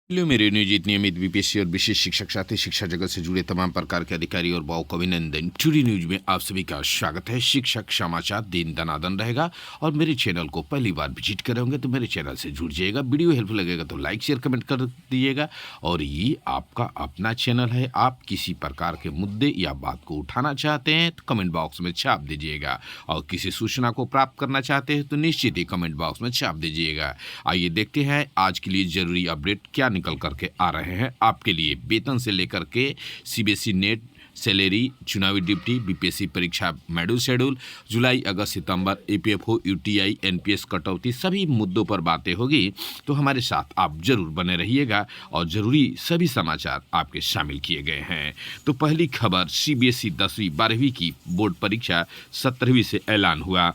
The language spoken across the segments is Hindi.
हेलो मेरे नियोजित नियमित बीपीएससी और विशेष शिक्षक साथी शिक्षा जगत से जुड़े तमाम प्रकार के अधिकारी और भावों को अभिनंदन। टुडे न्यूज में आप सभी का स्वागत है। शिक्षक समाचार दिन दनादन रहेगा और मेरे चैनल को पहली बार विजिट कर रहे होंगे तो मेरे चैनल से जुड़ जाइएगा। वीडियो हेल्पफुल लगेगा तो लाइक शेयर कमेंट कर दीजिएगा। और ये आपका अपना चैनल है, आप किसी प्रकार के मुद्दे या बात को उठाना चाहते हैं तो कमेंट बॉक्स में छाप दीजिएगा, और किसी सूचना को प्राप्त करना चाहते हैं तो निश्चित ही कमेंट बॉक्स में छाप दीजिएगा। आइए देखते हैं आज के लिए जरूरी अपडेट क्या निकल करके आ रहे हैं आपके लिए। वेतन से लेकर के सीबीएसई नेट, सैलरी, चुनावी ड्यूटी, बीपीएससी परीक्षा मेडल शेड्यूल, जुलाई अगस्त सितंबर, ईपीएफओ, यूटीआई, एनपीएस कटौती, सभी मुद्दों पर बातें होगी। तो हमारे साथ आप जरूर बने रहिएगा और जरूरी सभी समाचार आपके शामिल किए गए हैं। तो पहली खबर, सीबीएसई 10वीं 12वीं की बोर्ड परीक्षा 17वीं से ऐलान हुआ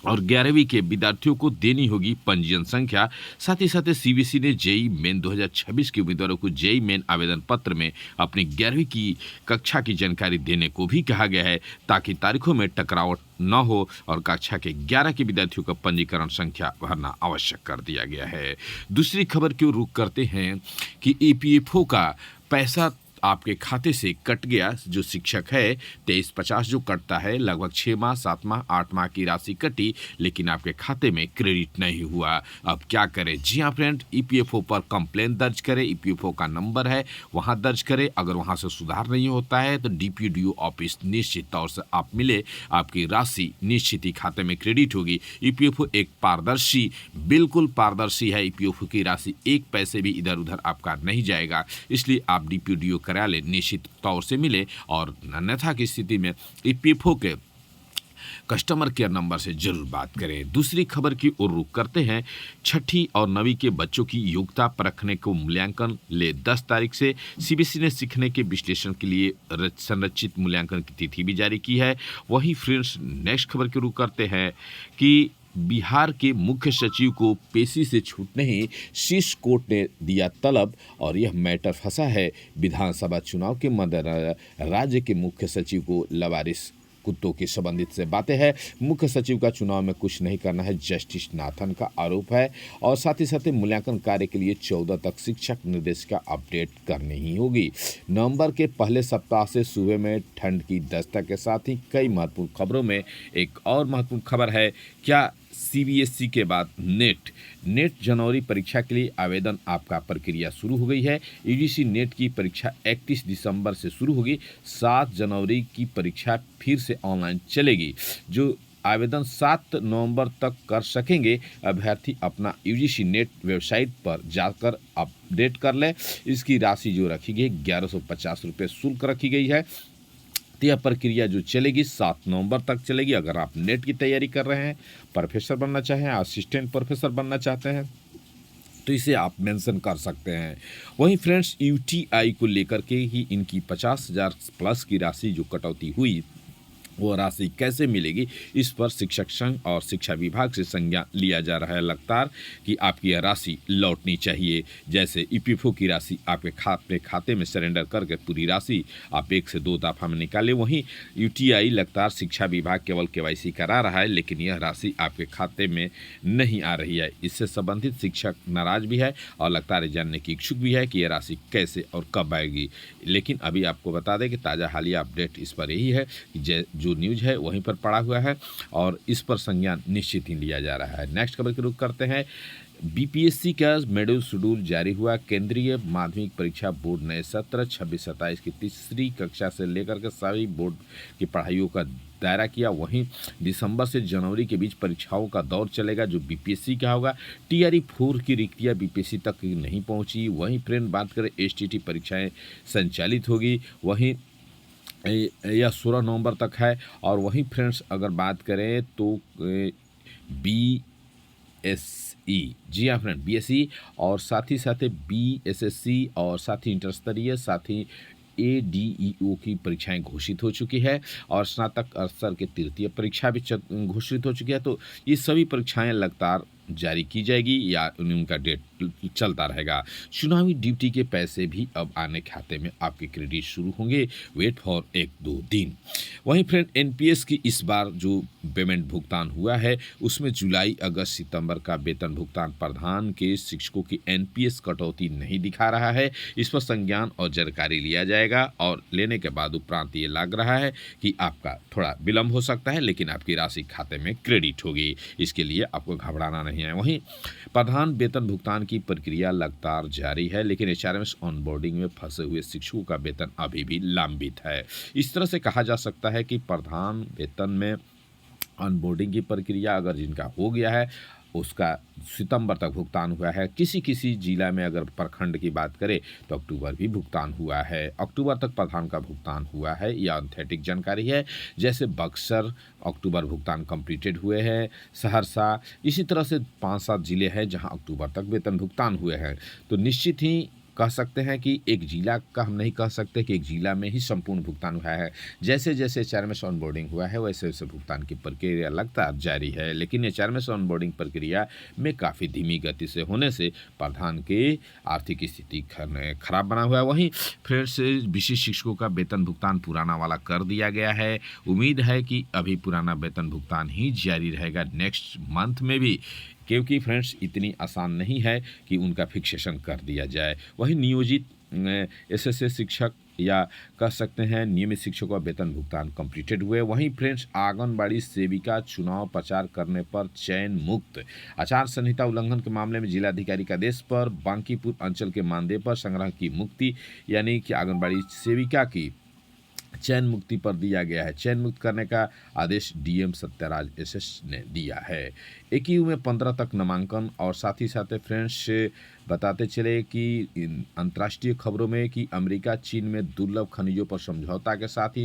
और 11वीं के विद्यार्थियों को देनी होगी पंजीयन संख्या। साथ ही साथ सीबीएसई ने जेई मेन 2026 के उम्मीदवारों को जेई मेन आवेदन पत्र में अपनी 11वीं की कक्षा की जानकारी देने को भी कहा गया है, ताकि तारीखों में टकरावट न हो और कक्षा के 11 के विद्यार्थियों का पंजीकरण संख्या भरना आवश्यक कर दिया गया है। दूसरी खबर की ओर रुख करते हैं कि ईपीएफओ का पैसा आपके खाते से कट गया। जो शिक्षक है 2350 जो कटता है, लगभग 6 माह 7 माह 8 माह की राशि कटी, लेकिन आपके खाते में क्रेडिट नहीं हुआ। अब क्या करें? जी हाँ फ्रेंड, ईपीएफओ पर कंप्लेन दर्ज करें। ईपीएफओ का नंबर है, वहां दर्ज करें। अगर वहां से सुधार नहीं होता है तो डीपीडीओ ऑफिस निश्चित तौर से आप मिले, आपकी राशि निश्चित ही खाते में क्रेडिट होगी। ईपीएफओ एक पारदर्शी, बिल्कुल पारदर्शी है। ईपीएफओ की राशि एक पैसे भी इधर उधर आपका नहीं जाएगा, इसलिए आप डीपीडीओ कार्यालय निश्चित तौर से मिले और अन्यथा की स्थिति में ईपीएफओ के कस्टमर केयर नंबर से जरूर बात करें। दूसरी खबर की ओर रुख करते हैं। 6ठी और 9वीं के बच्चों की योग्यता परखने को मूल्यांकन ले 10 तारीख से सीबीएसई ने सीखने के विश्लेषण के लिए संरचित मूल्यांकन की तिथि भी जारी की है। वहीं फ्रेंड्स, नेक्स्ट खबर की रुख करते हैं कि बिहार के मुख्य सचिव को पेशी से छूटने ही शीर्ष कोर्ट ने दिया तलब, और यह मैटर फंसा है विधानसभा चुनाव के मद्देनजर। राज्य के मुख्य सचिव को लवारिस कुत्तों के संबंधित से बातें हैं। मुख्य सचिव का चुनाव में कुछ नहीं करना है, जस्टिस नाथन का आरोप है। और साथ ही साथ मूल्यांकन कार्य के लिए 14 तक शिक्षक निर्देशिका अपडेट करनी ही होगी। नवंबर के पहले सप्ताह से सुबह में ठंड की दस्तक के साथ ही कई महत्वपूर्ण खबरों में एक और महत्वपूर्ण खबर है। क्या सीबीएसई के बाद नेट जनवरी परीक्षा के लिए आवेदन आपका प्रक्रिया शुरू हो गई है। यूजीसी नेट की परीक्षा 31 दिसंबर से शुरू होगी। 7 जनवरी की परीक्षा फिर से ऑनलाइन चलेगी। जो आवेदन 7 नवंबर तक कर सकेंगे अभ्यर्थी अपना यूजीसी नेट वेबसाइट पर जाकर अपडेट कर ले। इसकी राशि जो रखी गई 1150 रुपये शुल्क रखी गई है। तो यह प्रक्रिया जो चलेगी 7 नवंबर तक चलेगी। अगर आप नेट की तैयारी कर रहे हैं, प्रोफेसर बनना चाहें, असिस्टेंट प्रोफेसर बनना चाहते हैं, तो इसे आप मेंशन कर सकते हैं। वहीं फ्रेंड्स, यूटीआई को लेकर के ही इनकी 50,000 प्लस की राशि जो कटौती हुई, वो राशि कैसे मिलेगी, इस पर शिक्षक संघ और शिक्षा विभाग से संज्ञान लिया जा रहा है लगातार कि आपकी यह राशि लौटनी चाहिए। जैसे ईपीएफओ की राशि आपके खाते में सरेंडर करके पूरी राशि आप 1 से 2 दफा में निकालें। वहीं यूटीआई लगातार शिक्षा विभाग केवल केवाईसी करा रहा है, लेकिन यह राशि आपके खाते में नहीं आ रही है। इससे संबंधित शिक्षक नाराज भी है और लगातार जानने की इच्छुक भी है कि यह राशि कैसे और कब आएगी। लेकिन अभी आपको बता दें कि ताज़ा हालिया अपडेट इस पर यही है कि जो न्यूज है वहीं पर पड़ा हुआ है और इस पर संज्ञान निश्चित ही लिया जा रहा है। नेक्स्ट खबर की रुख करते हैं। बीपीएससी का मेडल शेड्यूल जारी हुआ। केंद्रीय माध्यमिक परीक्षा बोर्ड ने सत्र 26-27 की तीसरी कक्षा से लेकर के सभी बोर्ड की पढ़ाइयों का दायरा किया। वहीं दिसंबर से जनवरी के बीच परीक्षाओं का दौर चलेगा जो बीपीएससी का होगा। टीआरई 4 की रिक्तियाँ बीपीएससी तक नहीं पहुंची। वहीं फ्रेंड बात करें, एसटीटी परीक्षाएं संचालित होगी। वहीं यह 16 नवंबर तक है। और वहीं फ्रेंड्स, अगर बात करें तो बीएसई, जी हाँ फ्रेंड, बीएसई और साथ ही बीएसएससी और साथ ही इंटरस्तरीय, साथ ही एडीईओ की परीक्षाएं घोषित हो चुकी है और स्नातक स्तर के तृतीय परीक्षा भी घोषित हो चुकी है। तो ये सभी परीक्षाएं लगातार जारी की जाएगी या उनका डेट चलता रहेगा। चुनावी ड्यूटी के पैसे भी अब आने खाते में आपके क्रेडिट शुरू होंगे। वेट फॉर 1-2 दिन। वहीं फ्रेंड एनपीएस की इस बार जो पेमेंट भुगतान हुआ है उसमें जुलाई, अगस्त, सितंबर का वेतन भुगतान प्रधान के शिक्षकों की एनपीएस कटौती नहीं दिखा रहा है। इस पर संज्ञान और जानकारी लिया जाएगा और लेने के बाद उपरांत ये लग रहा है कि आपका थोड़ा विलंब हो सकता है, लेकिन आपकी राशि खाते में क्रेडिट होगी। इसके लिए आपको घबराना नहीं है। वहीं प्रधान वेतन भुगतान की प्रक्रिया लगातार जारी है, लेकिन एचआरएमएस ऑनबोर्डिंग में फंसे हुए शिक्षकों का वेतन अभी भी लंबित है। इस तरह से कहा जा सकता है कि प्रधान वेतन में ऑनबोर्डिंग की प्रक्रिया अगर जिनका हो गया है उसका सितंबर तक भुगतान हुआ है। किसी किसी जिला में अगर प्रखंड की बात करें तो अक्टूबर भी भुगतान हुआ है। अक्टूबर तक प्रधान का भुगतान हुआ है, यह ऑथेंटिक जानकारी है। जैसे बक्सर अक्टूबर भुगतान कंप्लीटेड हुए हैं, सहरसा, इसी तरह से 5-7 जिले हैं जहां अक्टूबर तक वेतन भुगतान हुए हैं। तो निश्चित ही कह सकते हैं कि एक जिला का हम नहीं कह सकते कि एक जिला में ही संपूर्ण भुगतान हुआ है। जैसे जैसे एचआरएमएस ऑनबोर्डिंग हुआ है वैसे वैसे भुगतान की प्रक्रिया लगातार जारी है, लेकिन एचआरएमएस ऑनबोर्डिंग प्रक्रिया में काफ़ी धीमी गति से होने से प्रधान के आर्थिक स्थिति खराब बना हुआ है। वहीं फिर से विशेष शिक्षकों का वेतन भुगतान पुराना वाला कर दिया गया है। उम्मीद है कि अभी पुराना वेतन भुगतान ही जारी रहेगा नेक्स्ट मंथ में भी, क्योंकि फ्रेंड्स इतनी आसान नहीं है कि उनका फिक्सेशन कर दिया जाए। वहीं नियोजित एसएसए शिक्षक या कह सकते हैं नियमित शिक्षकों का वेतन भुगतान कंप्लीटेड हुए। वहीं फ्रेंड्स आंगनबाड़ी सेविका चुनाव प्रचार करने पर चयन मुक्त। आचार संहिता उल्लंघन के मामले में जिलाधिकारी के आदेश पर बांकीपुर अंचल के मानदेय पर संग्रह की मुक्ति, यानी कि आंगनबाड़ी सेविका की चयन मुक्ति पर दिया गया है। चयन मुक्त करने का आदेश डीएम सत्यराज एसएस ने दिया है। एकीयू में 15 तक नामांकन। और साथ ही साथ फ्रेंड्स बताते चले कि अंतर्राष्ट्रीय खबरों में कि अमेरिका चीन में दुर्लभ खनिजों पर समझौता के साथ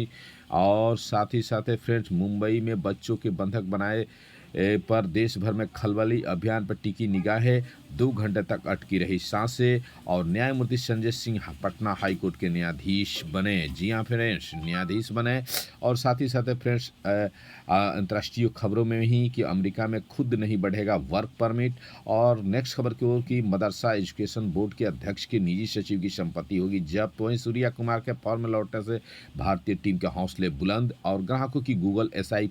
ही फ्रेंड्स मुंबई में बच्चों के बंधक बनाए पर देश भर में खलबली अभियान पर टिकी निगाहें। 2 घंटे तक अटकी रही सांसें। और न्यायमूर्ति संजय सिंह पटना हाईकोर्ट के न्यायाधीश बने। जी हाँ फ्रेंड्स, न्यायाधीश बने। और साथ ही साथ फ्रेंड्स अंतर्राष्ट्रीय खबरों में ही कि अमेरिका में खुद नहीं बढ़ेगा वर्क परमिट। और नेक्स्ट खबर की ओर कि मदरसा एजुकेशन बोर्ड के अध्यक्ष के निजी सचिव की संपत्ति होगी जब्त। वहीं सूर्या कुमार के फॉर्म में लौटने से भारतीय टीम के हौसले बुलंद। और ग्राहकों की गूगल एसआई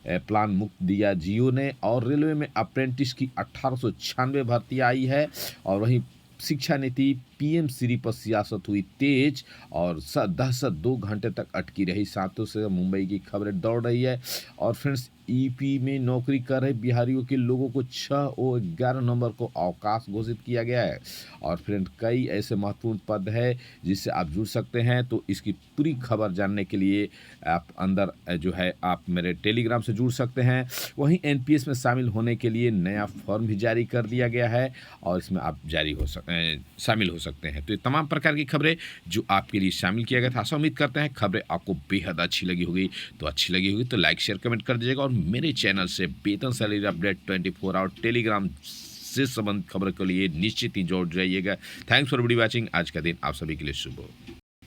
प्लान मुक्त दिया जियो ने। और रेलवे में अप्रेंटिस की 1896 भर्ती आई है। और वहीं शिक्षा नीति पीएम श्री पर सियासत हुई तेज। और दहशत 2 घंटे तक अटकी रही सांतों से मुंबई की खबरें दौड़ रही है। और फ्रेंड्स ईपी में नौकरी कर रहे बिहारियों के लोगों को 6 और 11 नवंबर को अवकाश घोषित किया गया है। और फ्रेंड कई ऐसे महत्वपूर्ण पद है जिससे आप जुड़ सकते हैं। तो इसकी पूरी खबर जानने के लिए आप अंदर जो है आप मेरे टेलीग्राम से जुड़ सकते हैं। वहीं एनपीएस में शामिल होने के लिए नया फॉर्म भी जारी कर दिया गया है और इसमें आप शामिल हो सकते हैं। तो ये तमाम प्रकार की खबरें जो आपके लिए शामिल किया गया था। आशा उम्मीद करते हैं खबरें आपको बेहद अच्छी लगी होगी। तो लाइक शेयर कमेंट कर दीजिएगा। और मेरे चैनल से वेतन सैलरी अपडेट 24 आवर टेलीग्राम से संबंधित खबर के लिए निश्चित ही जोड़ जाइएगा। Thanks for video watching. आज का दिन आप सभी के लिए शुभ हो।